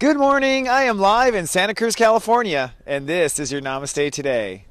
Good morning. I am live in Santa Cruz, California, and this is your Namaste today.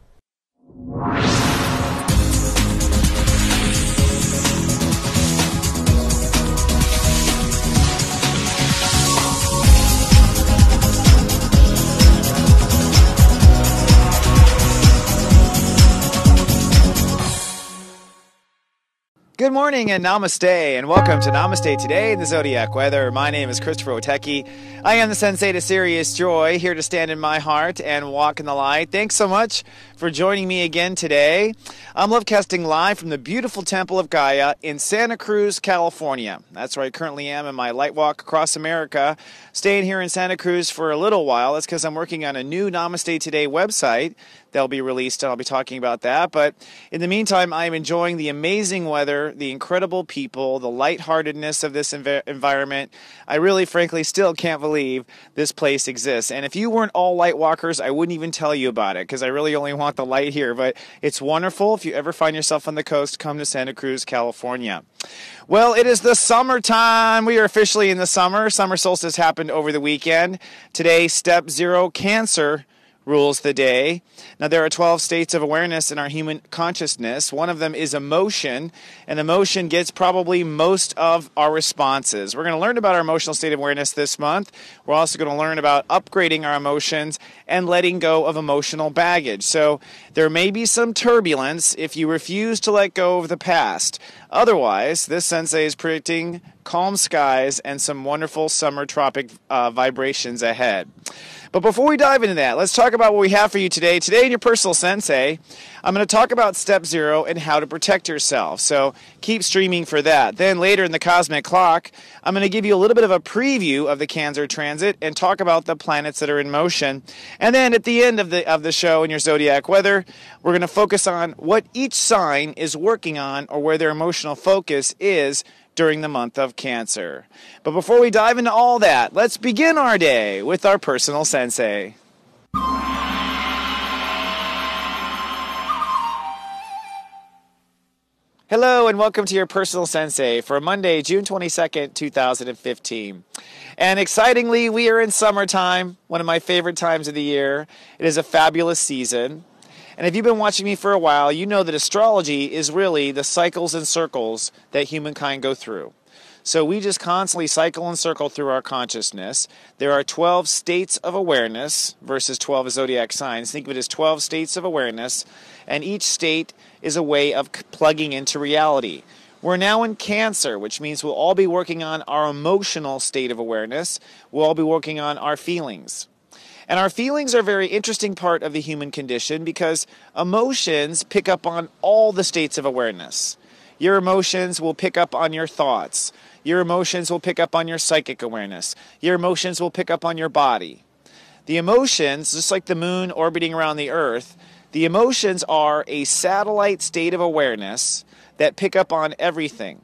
Good morning and Namaste, and welcome to Namaste Today in the Zodiac Weather. My name is Christopher Witecki. I am the Sensei to Sirius Joy, here to stand in my heart and walk in the light. Thanks so much for joining me again today. I'm lovecasting live from the beautiful Temple of Gaia in Santa Cruz, California. That's where I currently am in my light walk across America, staying here in Santa Cruz for a little while. That's because I'm working on a new Namaste Today website that'll be released, and I'll be talking about that. But in the meantime, I'm enjoying the amazing weather, the incredible people, the lightheartedness of this environment. I really, frankly, still can't believe this place exists. And if you weren't all light walkers, I wouldn't even tell you about it, because I really only want the light here. But it's wonderful. If you ever find yourself on the coast, come to Santa Cruz, California. Well, it is the summertime. We are officially in the summer. Summer solstice happened over the weekend. Today, step 0, Cancer rules the day. Now, there are 12 states of awareness in our human consciousness. One of them is emotion, and emotion gets probably most of our responses. We're going to learn about our emotional state of awareness this month. We're also going to learn about upgrading our emotions and letting go of emotional baggage. So there may be some turbulence if you refuse to let go of the past. Otherwise, this sensei is predicting calm skies and some wonderful summer tropic vibrations ahead. But before we dive into that, let's talk about what we have for you today. Today in your personal sensei, I'm going to talk about step 0 and how to protect yourself. So keep streaming for that. Then later in the cosmic clock, I'm going to give you a little bit of a preview of the Cancer transit and talk about the planets that are in motion. And then at the end of the show in your zodiac weather, we're going to focus on what each sign is working on or where their emotional focus is during the month of Cancer. But before we dive into all that, let's begin our day with our personal sensei. Hello and welcome to your personal sensei for Monday, June 22nd, 2015. And excitingly, we are in summertime, one of my favorite times of the year. It is a fabulous season. And if you've been watching me for a while, you know that astrology is really the cycles and circles that humankind go through. So we just constantly cycle and circle through our consciousness. There are 12 states of awareness versus 12 zodiac signs. Think of it as 12 states of awareness, and each state is a way of plugging into reality. We're now in Cancer, which means we'll all be working on our emotional state of awareness. We'll all be working on our feelings. And our feelings are a very interesting part of the human condition because emotions pick up on all the states of awareness. Your emotions will pick up on your thoughts. Your emotions will pick up on your psychic awareness. Your emotions will pick up on your body. The emotions, just like the moon orbiting around the earth, the emotions are a satellite state of awareness that pick up on everything.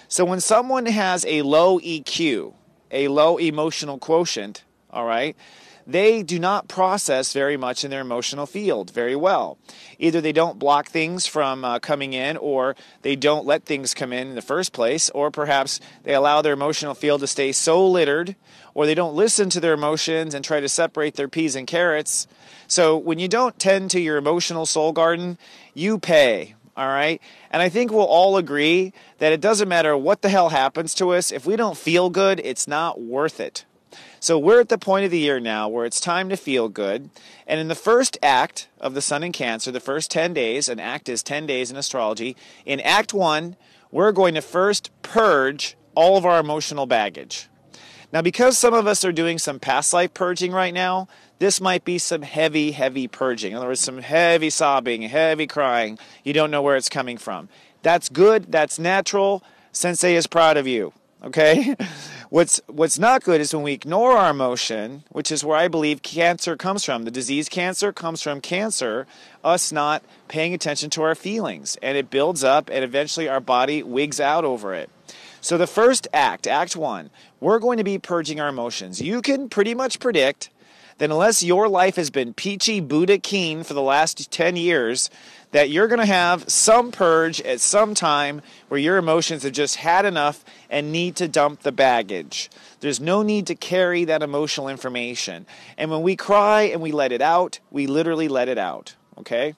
So when someone has a low EQ, a low emotional quotient, all right, they do not process very much in their emotional field very well. Either they don't block things from coming in, or they don't let things come in the first place, or perhaps they allow their emotional field to stay so littered, or they don't listen to their emotions and try to separate their peas and carrots. So when you don't tend to your emotional soul garden, you pay. All right? And I think we'll all agree that it doesn't matter what the hell happens to us. If we don't feel good, it's not worth it. So we're at the point of the year now where it's time to feel good. And in the first act of the Sun in Cancer, the first 10 days, an act is 10 days in astrology, in Act 1, we're going to first purge all of our emotional baggage. Now, because some of us are doing some past life purging right now, this might be some heavy, heavy purging. In other words, some heavy sobbing, heavy crying. You don't know where it's coming from. That's good. That's natural. Sensei is proud of you. Okay? What's not good is when we ignore our emotion, which is where I believe cancer comes from. The disease cancer comes from cancer, us not paying attention to our feelings. And it builds up, and eventually our body wigs out over it. So the first act, Act 1, we're going to be purging our emotions. You can pretty much predict that unless your life has been peachy Buddha keen for the last 10 years, that you're going to have some purge at some time where your emotions have just had enough and need to dump the baggage. There's no need to carry that emotional information. And when we cry and we let it out, we literally let it out. Okay?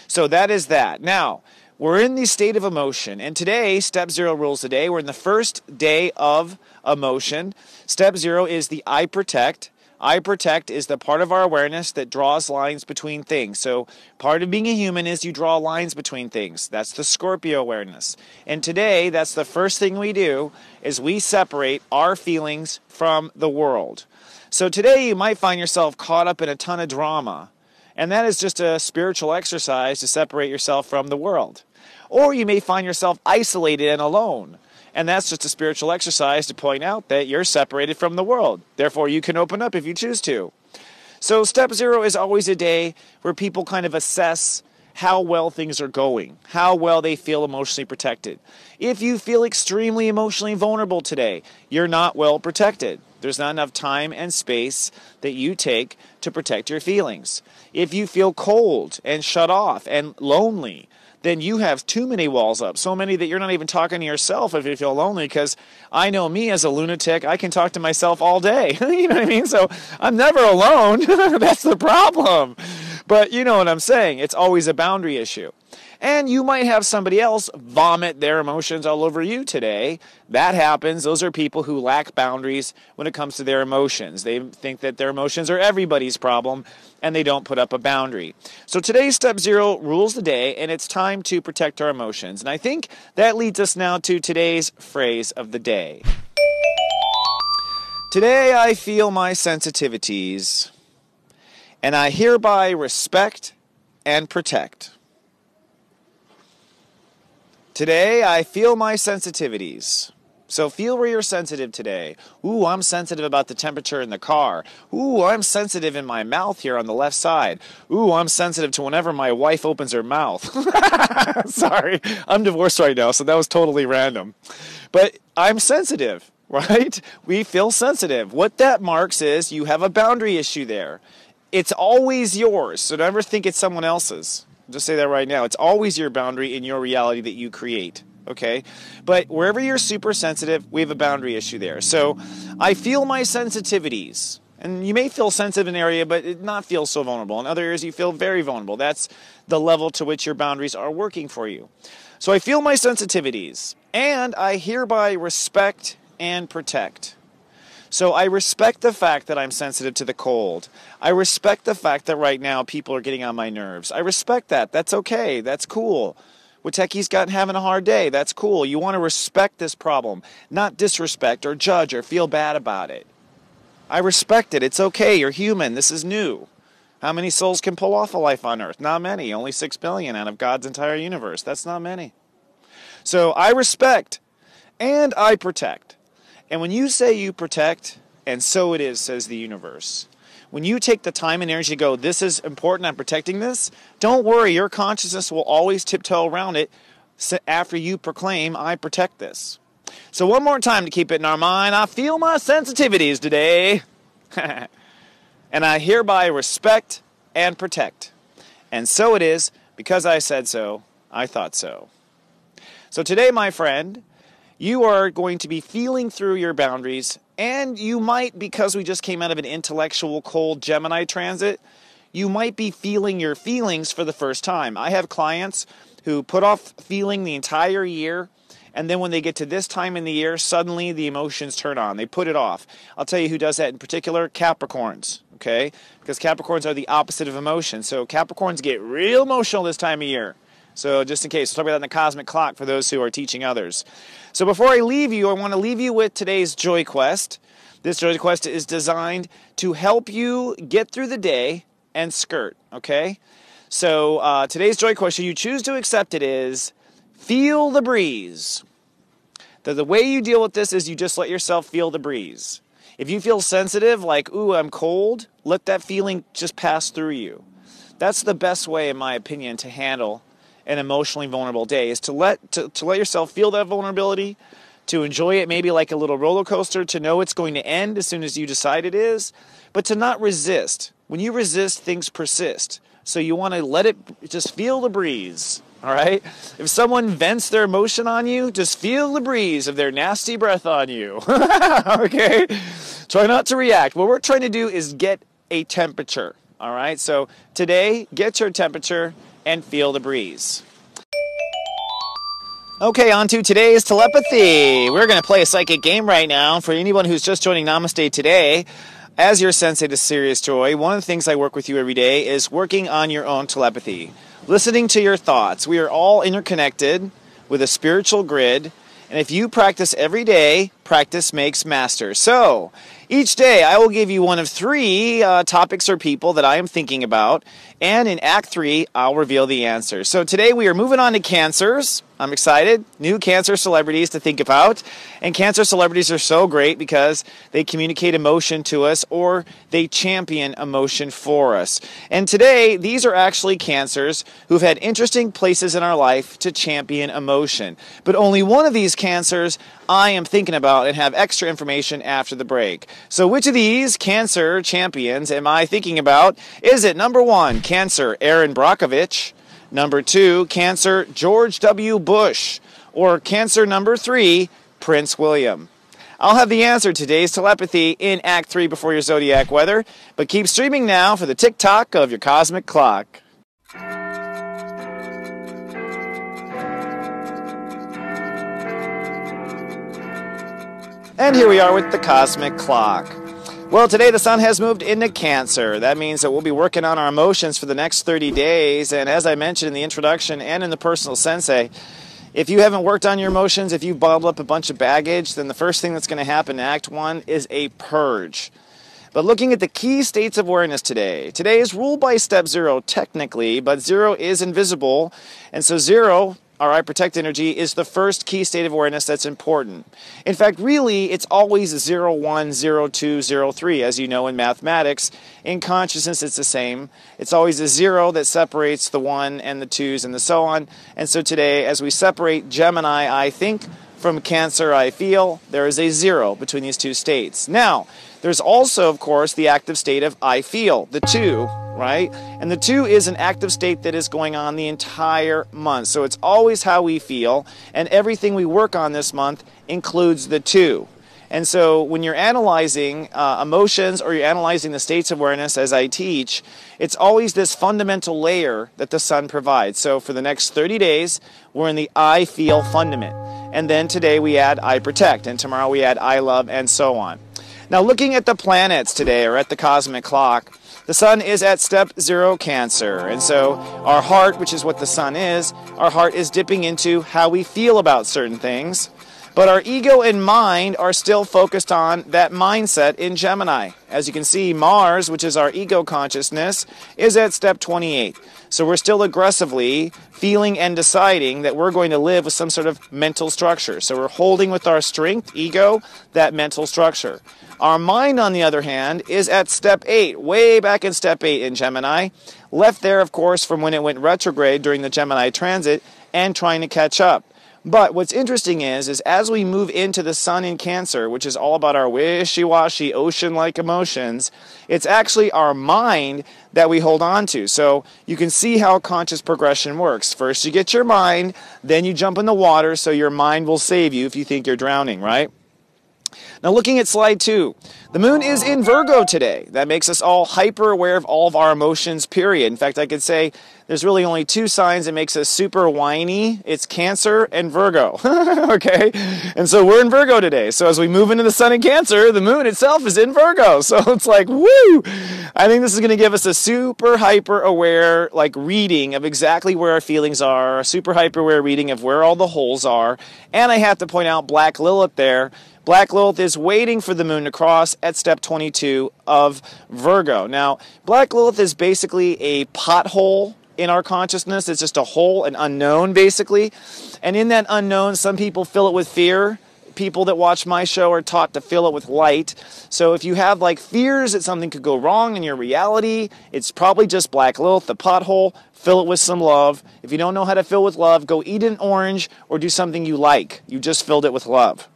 So that is that. Now, we're in the state of emotion, and today, Step 0 rules the day. We're in the first day of emotion. Step 0 is the I protect. I protect is the part of our awareness that draws lines between things. So part of being a human is you draw lines between things. That's the Scorpio awareness. And today, that's the first thing we do, is we separate our feelings from the world. So today you might find yourself caught up in a ton of drama. And that is just a spiritual exercise to separate yourself from the world. Or you may find yourself isolated and alone. And that's just a spiritual exercise to point out that you're separated from the world. Therefore, you can open up if you choose to. So Step 0 is always a day where people kind of assess how well things are going, how well they feel emotionally protected. If you feel extremely emotionally vulnerable today, you're not well protected. There's not enough time and space that you take to protect your feelings. If you feel cold and shut off and lonely, then you have too many walls up, so many that you're not even talking to yourself if you feel lonely, because I know me as a lunatic, I can talk to myself all day. You know what I mean? So I'm never alone. That's the problem. But you know what I'm saying. It's always a boundary issue. And you might have somebody else vomit their emotions all over you today. That happens. Those are people who lack boundaries when it comes to their emotions. They think that their emotions are everybody's problem, and they don't put up a boundary. So today's Step 0 rules the day, and it's time to protect our emotions. And I think that leads us now to today's phrase of the day. Today I feel my sensitivities, and I hereby respect and protect. Today, I feel my sensitivities. So feel where you're sensitive today. Ooh, I'm sensitive about the temperature in the car. Ooh, I'm sensitive in my mouth here on the left side. Ooh, I'm sensitive to whenever my wife opens her mouth. Sorry, I'm divorced right now, so that was totally random. But I'm sensitive, right? We feel sensitive. What that marks is you have a boundary issue there. It's always yours, so never think it's someone else's. Just say that right now. It's always your boundary in your reality that you create, okay? But wherever you're super sensitive, we have a boundary issue there. So I feel my sensitivities. And you may feel sensitive in an area, but not feel so vulnerable. In other areas, you feel very vulnerable. That's the level to which your boundaries are working for you. So I feel my sensitivities, and I hereby respect and protect. So I respect the fact that I'm sensitive to the cold. I respect the fact that right now people are getting on my nerves. I respect that. That's okay. That's cool. Witecki's having a hard day. That's cool. You want to respect this problem, not disrespect or judge or feel bad about it. I respect it. It's okay. You're human. This is new. How many souls can pull off a life on Earth? Not many. Only 6 billion out of God's entire universe. That's not many. So I respect and I protect. And when you say you protect, and so it is, says the universe, when you take the time and energy to go, this is important, I'm protecting this, don't worry, your consciousness will always tiptoe around it after you proclaim, I protect this. So one more time to keep it in our mind, I feel my sensitivities today, and I hereby respect and protect. And so it is, because I said so, I thought so. So today, my friend, you are going to be feeling through your boundaries, and you might, because we just came out of an intellectual cold Gemini transit, you might be feeling your feelings for the first time. I have clients who put off feeling the entire year, and then when they get to this time in the year, suddenly the emotions turn on. They put it off. I'll tell you who does that in particular, Capricorns, okay? Because Capricorns are the opposite of emotion. So Capricorns get real emotional this time of year. So just in case, we'll talk about that in the cosmic clock for those who are teaching others. So before I leave you, I want to leave you with today's Joy Quest. This Joy Quest is designed to help you get through the day and skirt, okay? So today's Joy Quest, should you choose to accept it, is feel the breeze. The way you deal with this is you just let yourself feel the breeze. If you feel sensitive, like, ooh, I'm cold, let that feeling just pass through you. That's the best way, in my opinion, to handle an emotionally vulnerable day, is to let yourself feel that vulnerability, to enjoy it maybe like a little roller coaster, to know it's going to end as soon as you decide it is, but to not resist. When you resist, things persist. So you want to let it, just feel the breeze, all right? If someone vents their emotion on you, just feel the breeze of their nasty breath on you, okay? Try not to react. What we're trying to do is get a temperature, all right? So today, get your temperature and feel the breeze. Okay, on to today's telepathy. We're going to play a psychic game right now. For anyone who's just joining Namaste today, as your sensei to Sirius Joy, one of the things I work with you every day is working on your own telepathy. Listening to your thoughts. We are all interconnected with a spiritual grid, and if you practice every day, practice makes master. So, each day I will give you one of three topics or people that I am thinking about, and in Act 3, I'll reveal the answer. So today we are moving on to cancers. I'm excited. New cancer celebrities to think about. And cancer celebrities are so great because they communicate emotion to us, or they champion emotion for us. And today, these are actually cancers who've had interesting places in our life to champion emotion. But only one of these cancers I am thinking about and have extra information after the break. So which of these cancer champions am I thinking about? Is it number 1, Cancer Aaron Brockovich, number 2, Cancer George W. Bush, or Cancer number 3, Prince William? I'll have the answer to today's telepathy in Act 3 before your zodiac weather, but keep streaming now for the tick-tock of your cosmic clock. And here we are with the cosmic clock. Well, today the sun has moved into Cancer. That means that we'll be working on our emotions for the next 30 days. And as I mentioned in the introduction and in the personal sensei, if you haven't worked on your emotions, if you've bottled up a bunch of baggage, then the first thing that's going to happen in Act 1 is a purge. But looking at the key states of awareness today is ruled by step 0 technically, but 0 is invisible. And so 0, our I protect energy, is the first key state of awareness that's important. In fact, really, it's always 0, 1, 0, 2, 0, 3. As you know in mathematics, in consciousness it's the same. It's always a 0 that separates the 1 and the 2s and the so on. And so today, as we separate Gemini, I think, from Cancer, I feel, there is a 0 between these two states. Now, there's also, of course, the active state of I feel, the 2, right? And the 2 is an active state that is going on the entire month. So it's always how we feel, and everything we work on this month includes the 2. And so when you're analyzing emotions, or you're analyzing the states of awareness as I teach, it's always this fundamental layer that the sun provides. So for the next 30 days, we're in the I feel fundament. And then today we add I protect, and tomorrow we add I love, and so on. Now looking at the planets today, or at the cosmic clock, the sun is at step 0 Cancer. And so our heart, which is what the sun is, our heart is dipping into how we feel about certain things. But our ego and mind are still focused on that mindset in Gemini. As you can see, Mars, which is our ego consciousness, is at step 28. So we're still aggressively feeling and deciding that we're going to live with some sort of mental structure. So we're holding with our strength, ego, that mental structure. Our mind, on the other hand, is at step 8, way back in step 8 in Gemini. Left there, of course, from when it went retrograde during the Gemini transit and trying to catch up. But what's interesting is as we move into the sun in Cancer, which is all about our wishy-washy, ocean-like emotions, it's actually our mind that we hold on to. So you can see how conscious progression works. First you get your mind, then you jump in the water, so your mind will save you if you think you're drowning, right? Now looking at slide 2, the moon is in Virgo today. That makes us all hyper aware of all of our emotions, period. In fact, I could say there's really only 2 signs that makes us super whiny. It's Cancer and Virgo, okay? And so we're in Virgo today. So as we move into the sun in Cancer, the moon itself is in Virgo. So it's like, woo! I think this is going to give us a super hyper aware reading of exactly where our feelings are, a super hyper aware reading of where all the holes are. And I have to point out Black Lilith there. Black Lilith is waiting for the moon to cross at step 22 of Virgo. Now, Black Lilith is basically a pothole in our consciousness. It's just a hole, an unknown, basically. And in that unknown, some people fill it with fear. People that watch my show are taught to fill it with light. So if you have fears that something could go wrong in your reality, it's probably just Black Lilith, the pothole. Fill it with some love. If you don't know how to fill with love, go eat an orange or do something you like. You just filled it with love.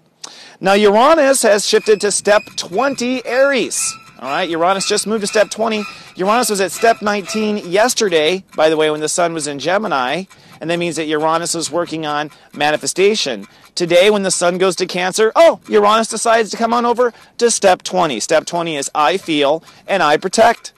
Now Uranus has shifted to step 20 Aries. All right, Uranus just moved to step 20. Uranus was at step 19 yesterday, by the way, when the sun was in Gemini, and that means that Uranus was working on manifestation. Today, when the sun goes to Cancer, Uranus decides to come on over to step 20. Step 20 is I feel and I protect.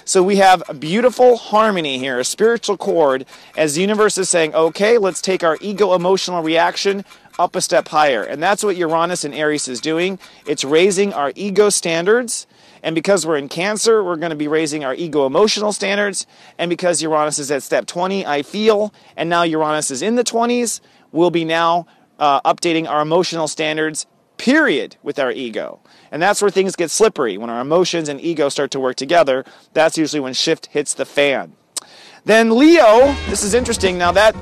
So we have a beautiful harmony here, a spiritual chord, as the universe is saying, okay, let's take our ego-emotional reaction up a step higher. And that's what Uranus in Aries is doing. It's raising our ego standards. And because we're in Cancer, we're going to be raising our ego-emotional standards. And because Uranus is at step 20, I feel, and now Uranus is in the 20s, we'll be now updating our emotional standards, period, with our ego. And that's where things get slippery. When our emotions and ego start to work together, that's usually when shift hits the fan. Then Leo, this is interesting. Now that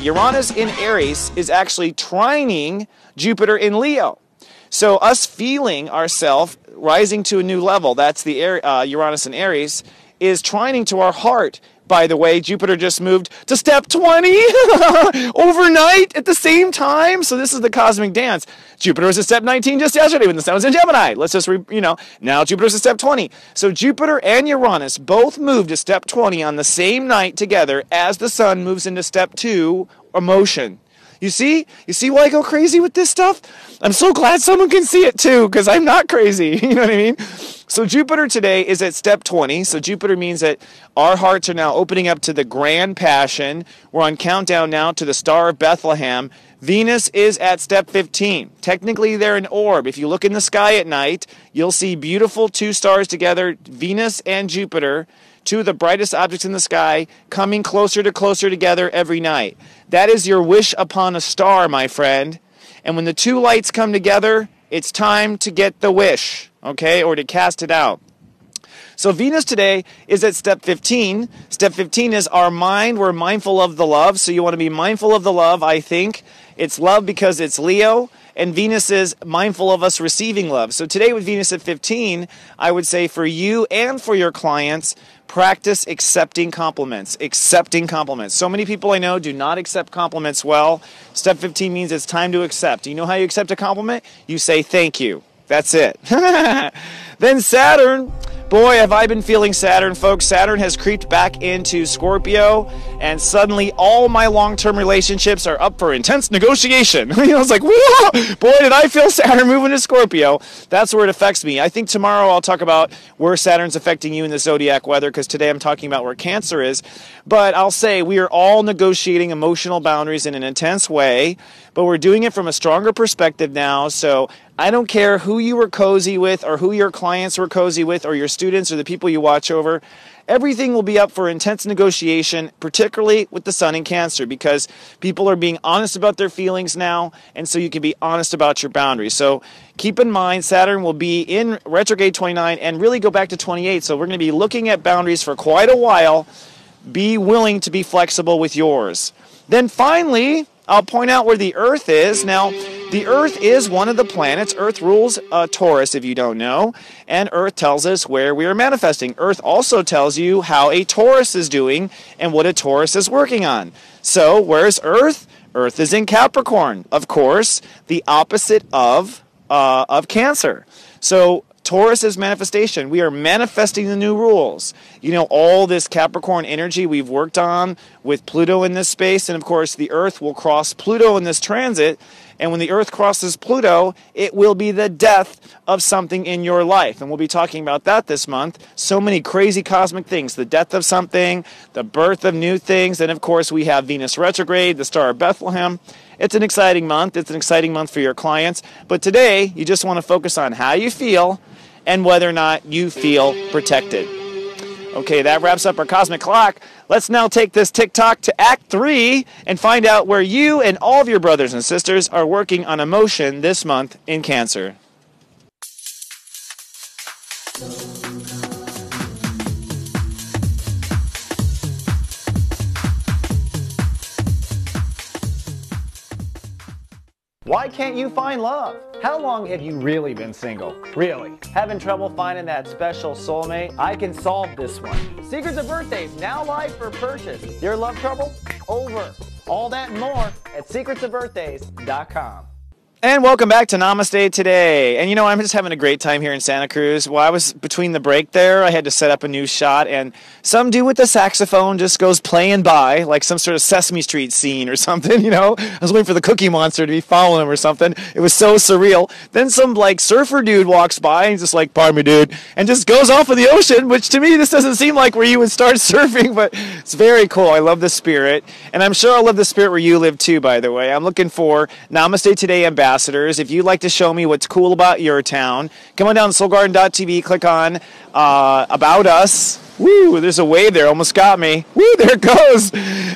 Uranus in Aries is actually trining Jupiter in Leo. So us feeling ourselves rising to a new level, that's the Uranus in Aries, is trining to our heart. By the way, Jupiter just moved to step 20 overnight at the same time. So this is the cosmic dance. Jupiter was at step 19 just yesterday when the sun was in Gemini. Let's just, now Jupiter's at step 20. So Jupiter and Uranus both moved to step 20 on the same night together as the sun moves into step 2, emotion. You see why I go crazy with this stuff? I'm so glad someone can see it too, because I'm not crazy. You know what I mean? So Jupiter today is at step 20. So Jupiter means that our hearts are now opening up to the grand passion. We're on countdown now to the Star of Bethlehem. Venus is at step 15. Technically, they're an orb. If you look in the sky at night, you'll see beautiful two stars together, Venus and Jupiter, two of the brightest objects in the sky, coming closer together every night. That is your wish upon a star, my friend. And when the two lights come together, it's time to get the wish, okay, or to cast it out. So Venus today is at step 15. Step 15 is our mind. We're mindful of the love. So you want to be mindful of the love, I think. It's love because it's Leo. And Venus is mindful of us receiving love. So today with Venus at 15, I would say for you and for your clients, practice accepting compliments. Accepting compliments. So many people I know do not accept compliments well. Step 15 means it's time to accept. Do you know how you accept a compliment? You say thank you. That's it. Then Saturn. Boy, have I been feeling Saturn, folks. Saturn has creeped back into Scorpio, and suddenly all my long-term relationships are up for intense negotiation. I was like, whoa! Boy, did I feel Saturn moving to Scorpio. That's where it affects me. I think tomorrow I'll talk about where Saturn's affecting you in the zodiac weather, because today I'm talking about where Cancer is. But I'll say we are all negotiating emotional boundaries in an intense way, but we're doing it from a stronger perspective now, so I don't care who you were cozy with or who your clients were cozy with or your students or the people you watch over. Everything will be up for intense negotiation, particularly with the sun in Cancer, because people are being honest about their feelings now, and so you can be honest about your boundaries. So keep in mind, Saturn will be in retrograde 29 and really go back to 28. So we're going to be looking at boundaries for quite a while. Be willing to be flexible with yours. Then finally, I'll point out where the Earth is. Now, the Earth is one of the planets. Earth rules Taurus, if you don't know. And Earth tells us where we are manifesting. Earth also tells you how a Taurus is doing and what a Taurus is working on. So, where's Earth? Earth is in Capricorn. Of course, the opposite of Cancer. So, Taurus is manifestation. We are manifesting the new rules. You know, all this Capricorn energy we've worked on with Pluto in this space, and of course the Earth will cross Pluto in this transit, and when the Earth crosses Pluto, it will be the death of something in your life, and we'll be talking about that this month. So many crazy cosmic things, the death of something, the birth of new things, and of course we have Venus retrograde, the Star of Bethlehem. It's an exciting month. It's an exciting month for your clients, but today you just want to focus on how you feel and whether or not you feel protected. Okay, that wraps up our cosmic clock. Let's now take this tick-tock to Act 3 and find out where you and all of your brothers and sisters are working on emotion this month in Cancer. Why can't you find love? How long have you really been single? Really? Having trouble finding that special soulmate? I can solve this one. Secrets of Birthdays, now live for purchase. Your love trouble? Over. All that and more at secretsofbirthdays.com. And welcome back to Namaste today. And I'm just having a great time here in Santa Cruz. Well, I was between the break there. I had to set up a new shot, and some dude with a saxophone just goes playing by like some sort of Sesame Street scene or something, I was waiting for the Cookie Monster to be following him or something. It was so surreal. Then some like surfer dude walks by and he's just like, "Pardon me, dude," and just goes off of the ocean, which to me, this doesn't seem like where you would start surfing, but it's very cool. I love the spirit, and I'm sure I'll love the spirit where you live too, by the way. I'm looking for Namaste Today ambassadors. If you'd like to show me what's cool about your town, come on down to soulgarden.tv, click on About Us. Woo, there's a wave there, almost got me. Woo, there it goes.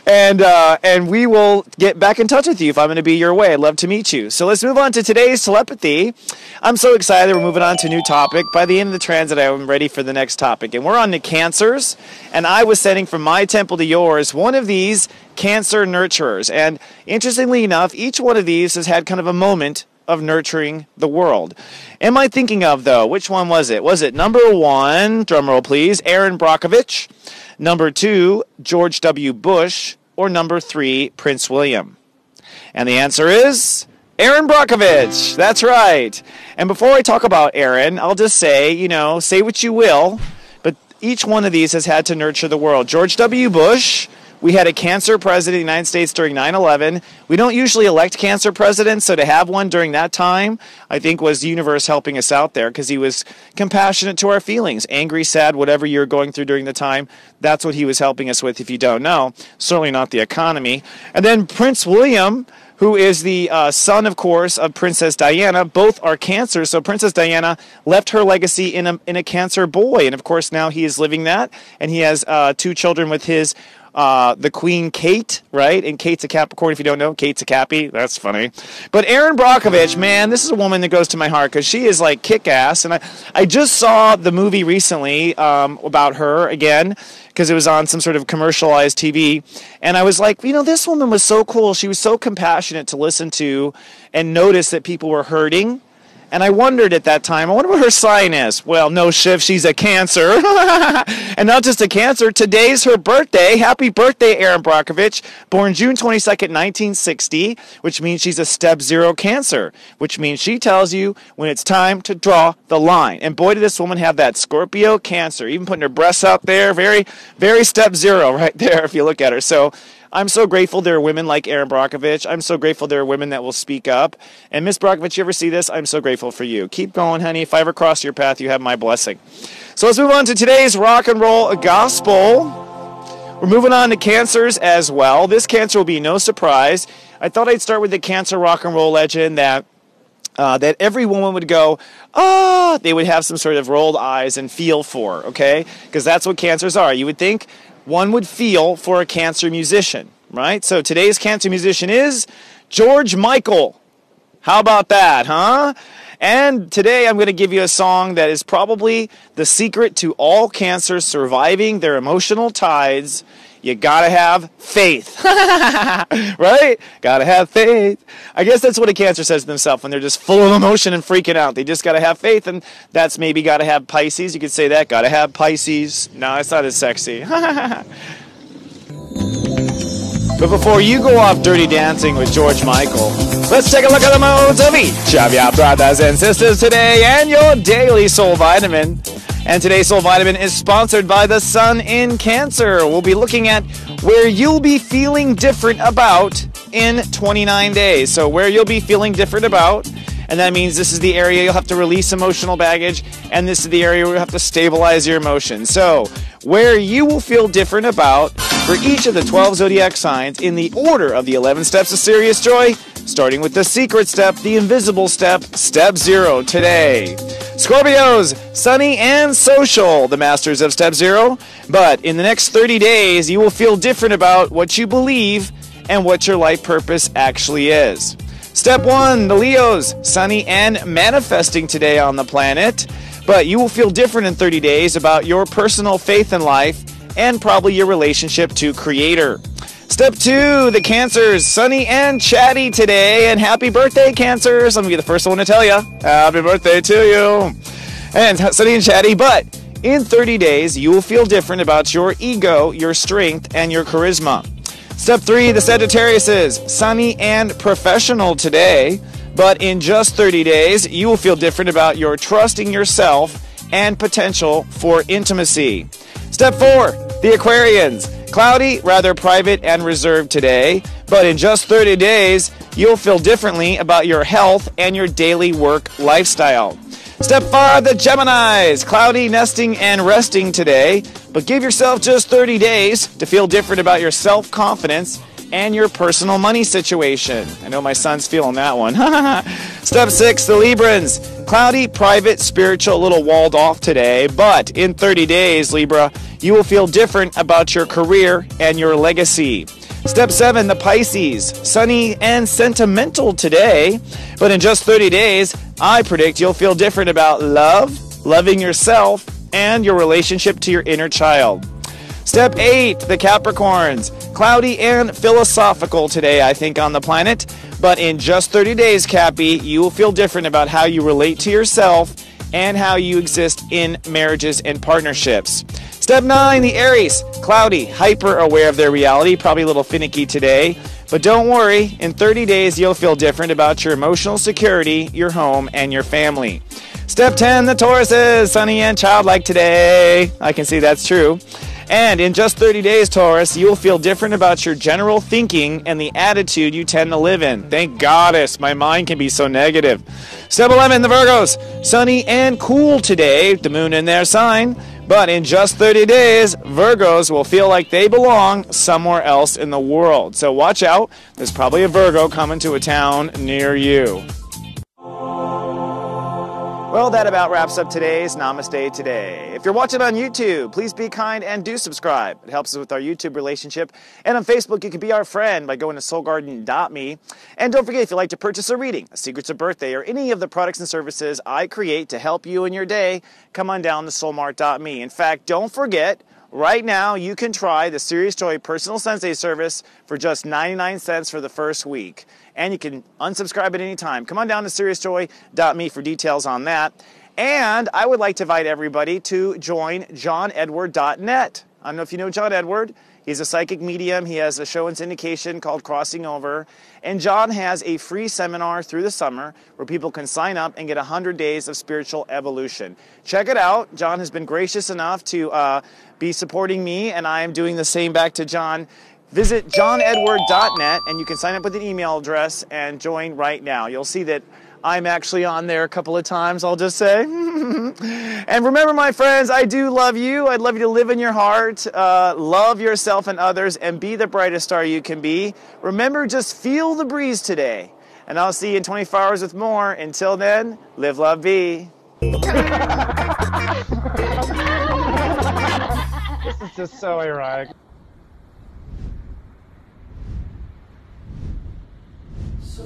And we will get back in touch with you if I'm going to be your way. I'd love to meet you. So let's move on to today's telepathy. I'm so excited. We're moving on to a new topic. By the end of the transit, I'm ready for the next topic. And we're on to cancers. And I was sending from my temple to yours one of these cancer nurturers. And interestingly enough, each one of these has had kind of a moment of nurturing the world. Am I thinking of, though, which one was it? Was it number 1, drumroll please, Aaron Brockovich, number 2, George W. Bush, or number 3, Prince William? And the answer is Aaron Brockovich. That's right. And before I talk about Aaron, I'll just say, say what you will, but each one of these has had to nurture the world. George W. Bush, we had a cancer president of the United States during 9/11. We don't usually elect cancer presidents, so to have one during that time, I think was the universe helping us out there because he was compassionate to our feelings. Angry, sad, whatever you're going through during the time, that's what he was helping us with if you don't know. Certainly not the economy. And then Prince William, who is the son, of course, of Princess Diana. Both are cancers, so Princess Diana left her legacy in a cancer boy, and of course now he is living that, and he has 2 children with his the Queen Kate, right? And Kate's a Capricorn, if you don't know. Kate's a Cappy. That's funny. But Aaron Brockovich, man, this is a woman that goes to my heart because she is like kick-ass. And I just saw the movie recently about her again because it was on some sort of commercialized TV. And I was like, this woman was so cool. She was so compassionate to listen to and notice that people were hurting. And I wondered at that time, I wonder what her sign is. Well, no shift, she's a Cancer. And not just a Cancer, today's her birthday. Happy birthday, Aaron Brockovich. Born June 22nd, 1960, which means she's a step 0 Cancer, which means she tells you when it's time to draw the line. And boy, did this woman have that Scorpio Cancer, even putting her breasts out there, very, very step 0 right there if you look at her. So I'm so grateful there are women like Aaron Brockovich. I'm so grateful there are women that will speak up. And Miss Brockovich, you ever see this? I'm so grateful for you. Keep going, honey. If I ever cross your path, you have my blessing. So let's move on to today's rock and roll gospel. We're moving on to cancers as well. This cancer will be no surprise. I thought I'd start with the cancer rock and roll legend that every woman would go, they would have some sort of rolled eyes and feel for, okay? Because that's what cancers are. You would think one would feel for a cancer musician, right? So today's cancer musician is George Michael. How about that, huh? And today I'm going to give you a song that is probably the secret to all cancers surviving their emotional tides. You gotta have faith, right? Gotta have faith. I guess that's what a Cancer says to themselves when they're just full of emotion and freaking out. They just gotta have faith, and that's maybe gotta have Pisces. You could say that, gotta have Pisces. No, it's not as sexy. But before you go off dirty dancing with George Michael, let's take a look at the modes of each of your brothers and sisters today and your daily soul vitamin. And today's Soul Vitamin is sponsored by the Sun in Cancer. We'll be looking at where you'll be feeling different about in 29 days. So where you'll be feeling different about, and that means this is the area you'll have to release emotional baggage, and this is the area where you'll have to stabilize your emotions. So where you will feel different about for each of the 12 zodiac signs in the order of the 11 steps of Sirius Joy, starting with the secret step, the invisible step, step 0 today. Scorpios, sunny and social, the masters of step 0. But in the next 30 days, you will feel different about what you believe and what your life purpose actually is. Step 1, the Leos, sunny and manifesting today on the planet. But you will feel different in 30 days about your personal faith in life and probably your relationship to Creator. Step 2, the Cancers, sunny and chatty today, and happy birthday, Cancers. Let me be the first one to tell you, happy birthday to you. And sunny and chatty, but in 30 days, you will feel different about your ego, your strength, and your charisma. Step 3, the Sagittariuses, sunny and professional today, But in just 30 days, you will feel different about your trusting yourself and potential for intimacy. Step 4, the Aquarians. Cloudy, rather private and reserved today, but in just 30 days, you'll feel differently about your health and your daily work lifestyle. Step 5, the Geminis. Cloudy, nesting, and resting today, but give yourself just 30 days to feel different about your self-confidence and your personal money situation. I know my son's feeling that one. Step 6, the Librans. Cloudy, private, spiritual, a little walled off today, but in 30 days, Libra, you will feel different about your career and your legacy. Step 7, the Pisces. Sunny and sentimental today, but in just 30 days, I predict you'll feel different about love, loving yourself, and your relationship to your inner child. Step 8, the Capricorns. Cloudy and philosophical today, I think, on the planet. But in just 30 days, Cappy, you will feel different about how you relate to yourself and how you exist in marriages and partnerships. Step 9, the Aries. Cloudy, hyper aware of their reality, probably a little finicky today. But don't worry, in 30 days, you'll feel different about your emotional security, your home, and your family. Step 10, the Tauruses. Sunny and childlike today. I can see that's true. And in just 30 days, Taurus, you will feel different about your general thinking and the attitude you tend to live in. Thank Goddess, my mind can be so negative. Step 11, the Virgos. Sunny and cool today, the moon in their sign. But in just 30 days, Virgos will feel like they belong somewhere else in the world. So watch out, there's probably a Virgo coming to a town near you. Well, that about wraps up today's Namaste Today. If you're watching on YouTube, please be kind and do subscribe. It helps us with our YouTube relationship. And on Facebook, you can be our friend by going to soulgarden.me. And don't forget, if you'd like to purchase a reading, a Secrets of Birthday, or any of the products and services I create to help you in your day, come on down to soulmart.me. In fact, don't forget, right now, you can try the Sirius Joy Personal Sensei service for just 99 cents for the first week. And you can unsubscribe at any time. Come on down to SeriousJoy.me for details on that. And I would like to invite everybody to join JohnEdward.net. I don't know if you know John Edward. He's a psychic medium. He has a show and syndication called Crossing Over. And John has a free seminar through the summer where people can sign up and get 100 days of spiritual evolution. Check it out. John has been gracious enough to be supporting me, and I am doing the same back to John. Visit johnedward.net, and you can sign up with an email address and join right now. You'll see that I'm actually on there a couple of times, I'll just say. And remember, my friends, I do love you. I'd love you to live in your heart, love yourself and others, and be the brightest star you can be. Remember, just feel the breeze today. And I'll see you in 24 hours with more. Until then, live, love, be. This is just so ironic. So